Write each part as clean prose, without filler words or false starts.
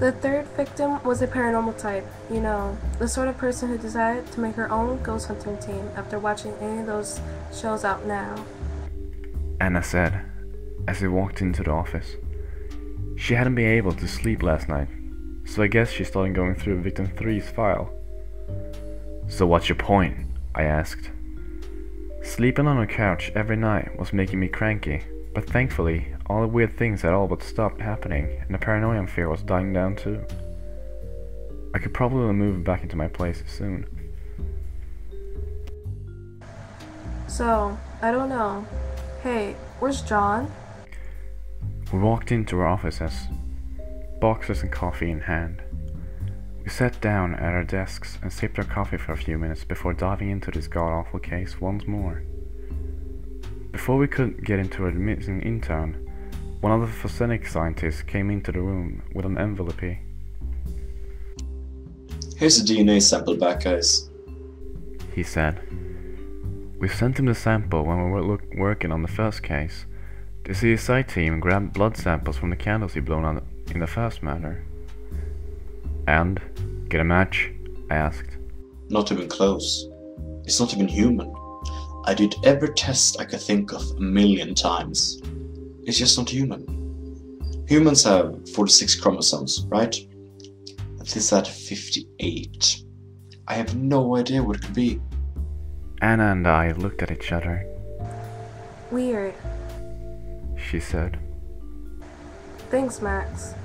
The third victim was a paranormal type, the sort of person who decided to make her own ghost hunting team after watching any of those shows out now. Anna said, as we walked into the office. She hadn't been able to sleep last night, so I guess she started going through victim three's file. So what's your point? I asked. Sleeping on her couch every night was making me cranky, but thankfully all the weird things had all but stopped happening and the paranoia and fear was dying down too. I could probably move back into my place soon. So, I don't know. Hey, where's John? We walked into our offices, boxes and coffee in hand. We sat down at our desks and sipped our coffee for a few minutes before diving into this god-awful case once more. Before we could get into our missing intern, one of the forensic scientists came into the room with an envelope. Here's a DNA sample back, guys. He said. We sent him the sample when we were working on the first case. The CSI team grabbed blood samples from the candles he blown out in the first murder. And? Get a match? I asked. Not even close. It's not even human. I did every test I could think of 1,000,000 times. It's just not human. Humans have 46 chromosomes, right? And this had 58. I have no idea what it could be. Anna and I looked at each other. Weird. She said. Thanks, Max.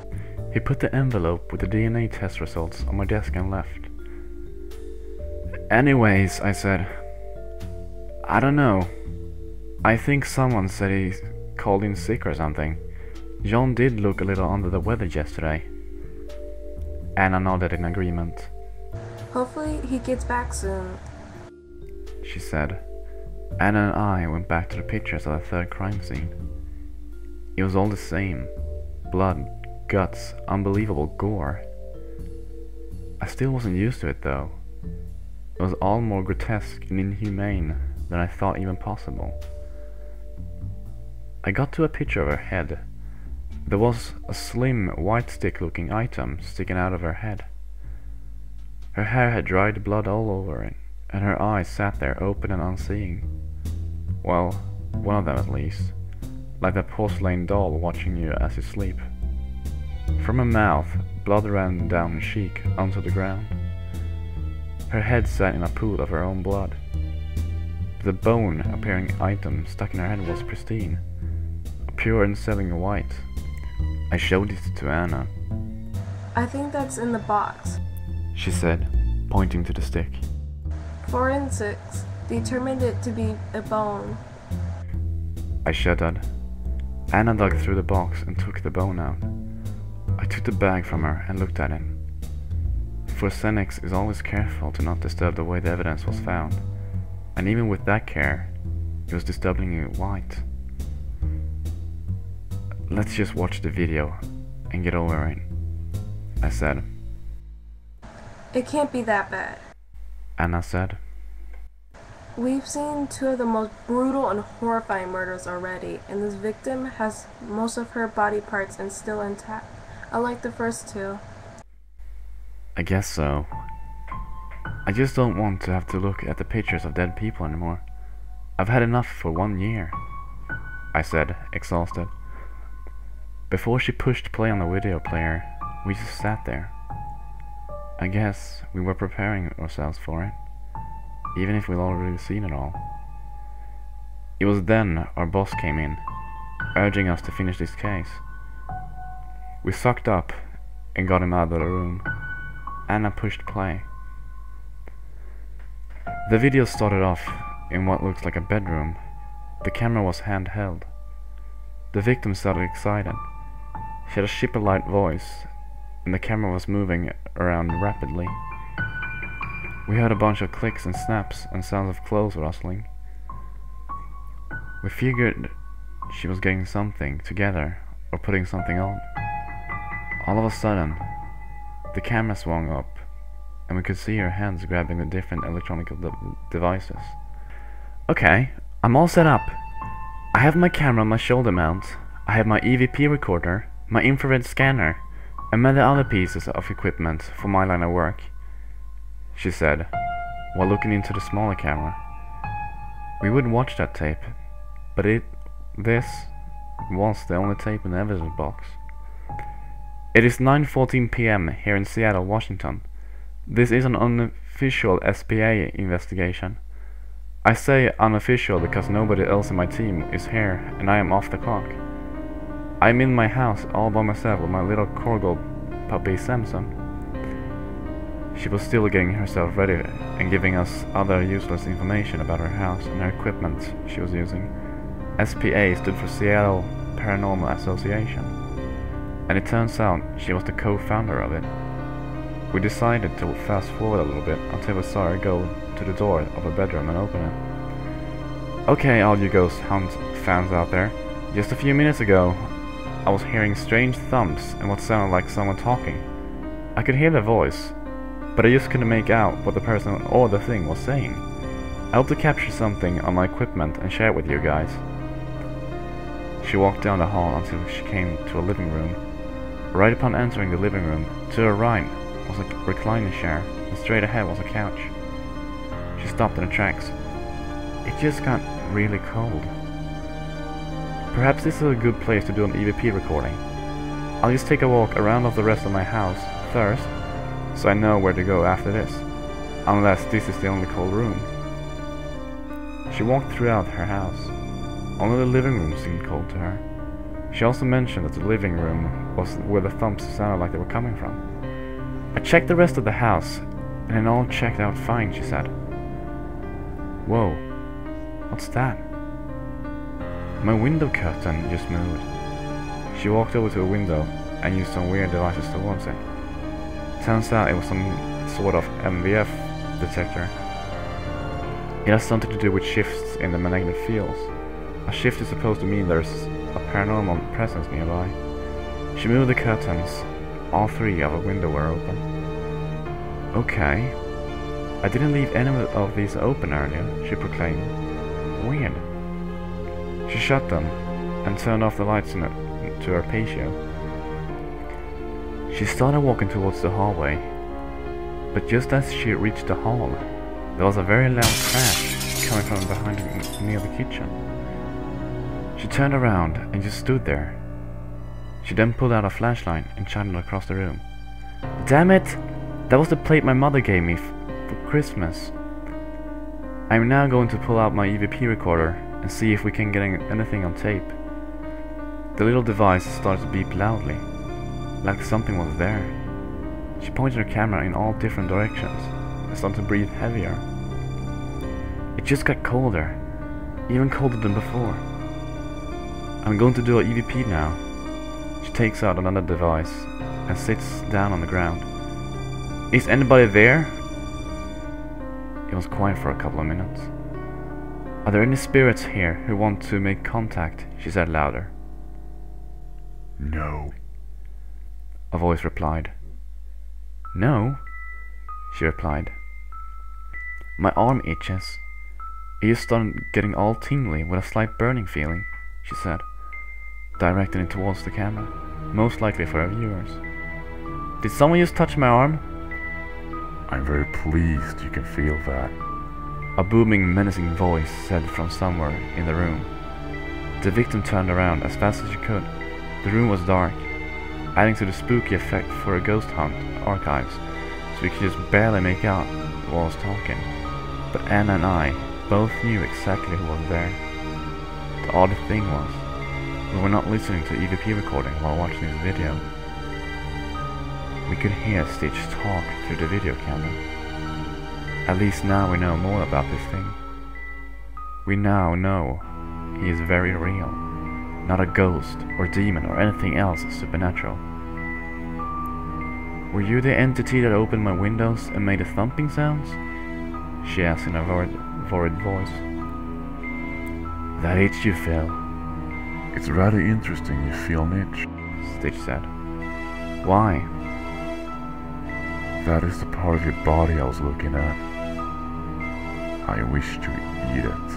He put the envelope with the DNA test results on my desk and left. Anyways, I said, I don't know. I think someone said he called in sick or something. John did look a little under the weather yesterday. Anna nodded in agreement. Hopefully he gets back soon, she said. Anna and I went back to the pictures of the third crime scene. It was all the same. Blood, guts, unbelievable gore. I still wasn't used to it though. It was all more grotesque and inhumane than I thought even possible. I got to a picture of her head. There was a slim, white stick-looking item sticking out of her head. Her hair had dried blood all over it, and her eyes sat there open and unseeing. Well, one of them at least. Like that porcelain doll watching you as you sleep. From her mouth, blood ran down her cheek onto the ground. Her head sat in a pool of her own blood. The bone-appearing item stuck in her head was pristine, pure and selling white. I showed it to Anna. I think that's in the box, she said, pointing to the stick. Forensics determined it to be a bone. I shuddered. Anna dug through the box and took the bone out. I took the bag from her and looked at it. Forensics is always careful to not disturb the way the evidence was found, and even with that care, it was disturbingly white. Let's just watch the video and get over it, I said. It can't be that bad, Anna said. We've seen two of the most brutal and horrifying murders already, and this victim has most of her body parts and still intact, unlike the first two. I guess so. I just don't want to have to look at the pictures of dead people anymore. I've had enough for 1 year, I said, exhausted. Before she pushed play on the video player, we just sat there. I guess we were preparing ourselves for it, even if we'd already seen it all. It was then our boss came in, urging us to finish this case. We sucked up and got him out of the room. Anna pushed play. The video started off in what looks like a bedroom. The camera was handheld. The victim sounded excited. She had a shipper-like voice, and the camera was moving around rapidly. We heard a bunch of clicks and snaps and sounds of clothes rustling. We figured she was getting something together or putting something on. All of a sudden, the camera swung up, and we could see her hands grabbing the different electronic devices. Okay, I'm all set up. I have my camera on my shoulder mount. I have my EVP recorder, my infrared scanner, and many other pieces of equipment for my line of work, she said, while looking into the smaller camera. We would watch that tape, but this was the only tape in the evidence box. It is 9:14 p.m. here in Seattle, Washington. This is an unofficial SPA investigation. I say unofficial because nobody else in my team is here and I am off the clock. I'm in my house all by myself with my little Corgo puppy Samson. She was still getting herself ready and giving us other useless information about her house and her equipment she was using. SPA stood for Seattle Paranormal Association, and it turns out she was the co-founder of it. We decided to fast forward a little bit until we saw her go to the door of her bedroom and open it. Okay, all you ghost hunt fans out there, just a few minutes ago I was hearing strange thumps and what sounded like someone talking. I could hear the voice, but I just couldn't make out what the person or the thing was saying. I hope to capture something on my equipment and share it with you guys. She walked down the hall until she came to a living room. Right upon entering the living room, to her right was a reclining chair, and straight ahead was a couch. She stopped in her tracks. It just got really cold. Perhaps this is a good place to do an EVP recording. I'll just take a walk around of the rest of my house first, so I know where to go after this, unless this is the only cold room. She walked throughout her house. Only the living room seemed cold to her. She also mentioned that the living room was where the thumps sounded like they were coming from. I checked the rest of the house, and it all checked out fine, she said. Whoa, what's that? My window curtain just moved. She walked over to a window and used some weird devices towards it. Turns out it was some sort of MVF detector. It has something to do with shifts in the magnetic fields. A shift is supposed to mean there's a paranormal presence nearby. She moved the curtains. All three of the windows were open. Okay. I didn't leave any of these open earlier, she proclaimed. Weird. She shut them and turned off the lights to her patio. She started walking towards the hallway, but just as she reached the hall, there was a very loud crash coming from behind near the kitchen. She turned around and just stood there. She then pulled out a flashlight and shined it across the room. Damn it! That was the plate my mother gave me for Christmas. I'm now going to pull out my EVP recorder and see if we can get anything on tape. The little device started to beep loudly, like something was there. She pointed her camera in all different directions and started to breathe heavier. It just got colder, even colder than before. I'm going to do an EVP now. She takes out another device and sits down on the ground. Is anybody there? It was quiet for a couple of minutes. Are there any spirits here who want to make contact? She said louder. No. A voice replied. No? She replied. My arm itches. It just started getting all tingly with a slight burning feeling, she said, directing it towards the camera, most likely for her viewers. Did someone just touch my arm? I'm very pleased you can feel that. A booming, menacing voice said from somewhere in the room. The victim turned around as fast as she could. The room was dark, adding to the spooky effect for a ghost hunt archives, so we could just barely make out who was talking. But Anna and I both knew exactly who was there. The odd thing was, we were not listening to EVP recording while watching this video. We could hear Stitch talk through the video camera. At least now we know more about this thing. We now know he is very real, not a ghost or demon or anything else supernatural. Were you the entity that opened my windows and made the thumping sounds? She asked in a worried voice. That itch you feel. It's rather interesting you feel an itch, Stitch said. Why? That is the part of your body I was looking at. I wish to eat it.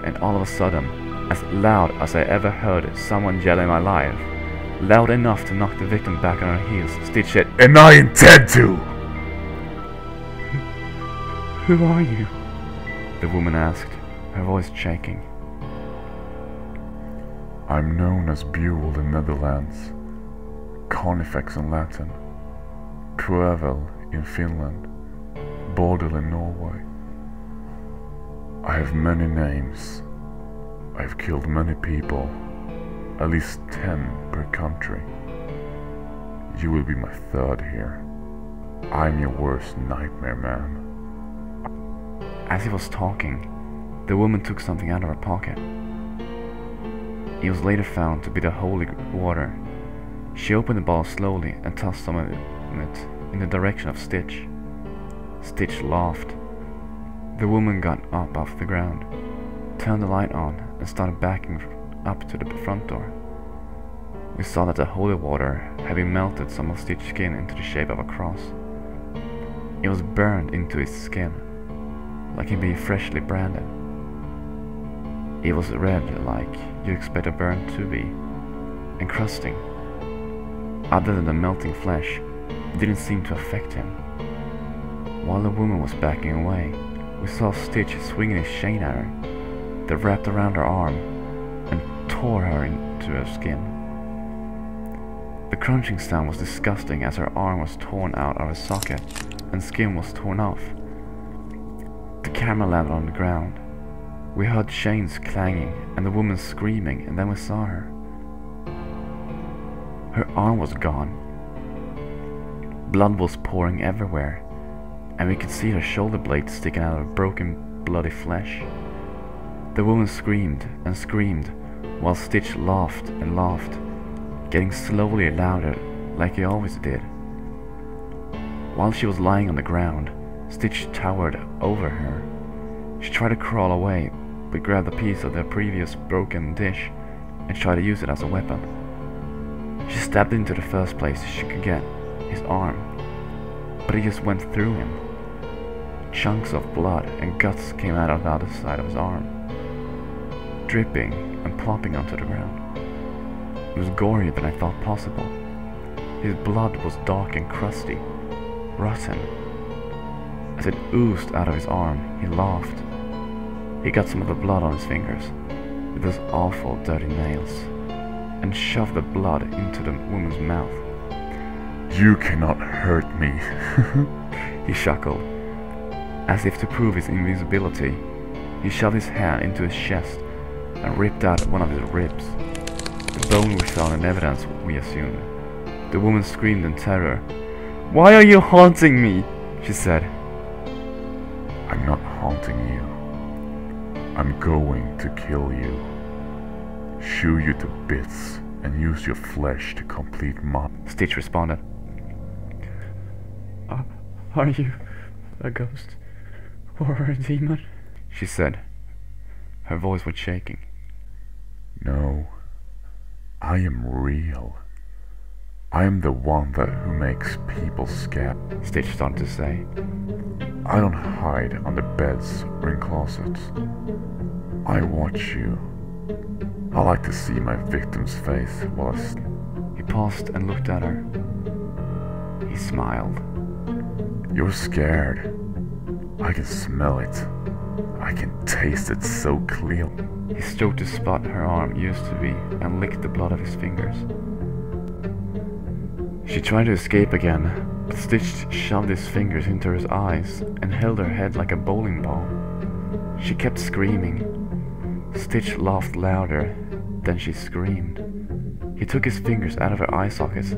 And all of a sudden, as loud as I ever heard someone yell in my life, Loud enough to knock the victim back on her heels, Stitch said, "And I intend to!" "Who are you?" the woman asked, her voice shaking. "I'm known as Buell in Netherlands, Carnifex in Latin, Kruevel in Finland, Bodil in Norway. I have many names. I've killed many people, at least 10 per country. You will be my third here. I'm your worst nightmare, man." As he was talking, the woman took something out of her pocket. It was later found to be the holy water. She opened the bottle slowly and tossed some of it in the direction of Stitch. Stitch laughed. The woman got up off the ground, turned the light on, and started backing up to the front door. We saw that the holy water had been melted some of Stitch's skin into the shape of a cross. It was burned into his skin, like he'd been freshly branded. It was red like you expect a burn to be, encrusting. Other than the melting flesh, it didn't seem to affect him. While the woman was backing away, we saw Stitch swinging his chain at her that wrapped around her arm and tore her into her skin. The crunching sound was disgusting as her arm was torn out of her socket and skin was torn off. The camera landed on the ground. We heard chains clanging and the woman screaming, and then we saw her. Her arm was gone. Blood was pouring everywhere, and we could see her shoulder blade sticking out of broken, bloody flesh. The woman screamed and screamed, while Stitch laughed and laughed, getting slowly louder like he always did. While she was lying on the ground, Stitch towered over her. She tried to crawl away, but grabbed a piece of the previous broken dish and tried to use it as a weapon. She stabbed into the first place she could get, his arm, but it just went through him. Chunks of blood and guts came out of the other side of his arm, dripping and plopping onto the ground. It was gorier than I thought possible. His blood was dark and crusty, rotten. As it oozed out of his arm, he laughed. He got some of the blood on his fingers with those awful dirty nails and shoved the blood into the woman's mouth. "You cannot hurt me," he chuckled. As if to prove his invisibility, he shoved his hand into his chest and ripped out one of his ribs. The bone we found in evidence, we assumed. The woman screamed in terror. "Why are you haunting me?" she said. "I'm not haunting you. I'm going to kill you. Chew you to bits and use your flesh to complete my..." Stitch responded. Are you a ghost or a demon?" she said. Her voice was shaking. "No, I am real. I am the one who makes people scared," Stitch started to say. "I don't hide under beds or in closets. I watch you. I like to see my victim's face while He paused and looked at her. He smiled. You're scared. I can smell it. I can taste it so clearly." He stroked the spot her arm used to be and licked the blood of his fingers. She tried to escape again, but Stitch shoved his fingers into her eyes and held her head like a bowling ball. She kept screaming. Stitch laughed louder, then she screamed. He took his fingers out of her eye sockets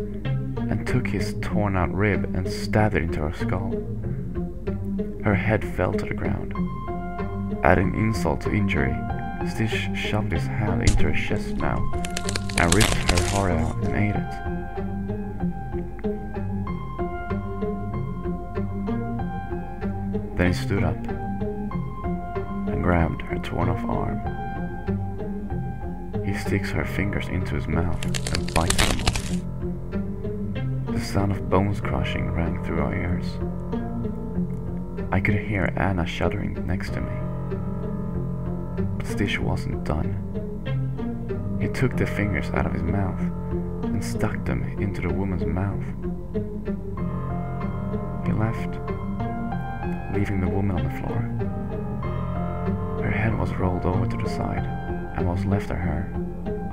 and took his torn out rib and stabbed it into her skull. Her head fell to the ground. Adding insult to injury, Stitch shoved his hand into her chest now and ripped her heart out and ate it. Then he stood up and grabbed her torn off arm. He sticks her fingers into his mouth and bites them off. The sound of bones crushing rang through our ears. I could hear Anna shuddering next to me. But Stitch wasn't done. He took the fingers out of his mouth and and stuck them into the woman's mouth. He left, leaving the woman on the floor. Her head was rolled over to the side, and what was left of her,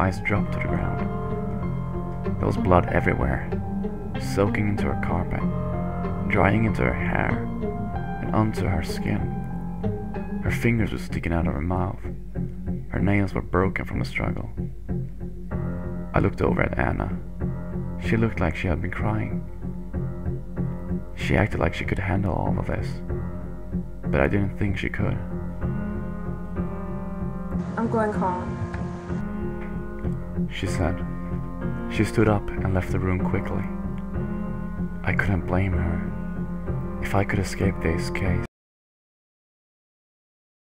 eyes dropped to the ground. There was blood everywhere, soaking into her carpet, drying into her hair, and onto her skin. Her fingers were sticking out of her mouth. Her nails were broken from the struggle. I looked over at Anna. She looked like she had been crying. She acted like she could handle all of this, but I didn't think she could. I'm going home, she said. She stood up and left the room quickly. I couldn't blame her. If I could escape this case,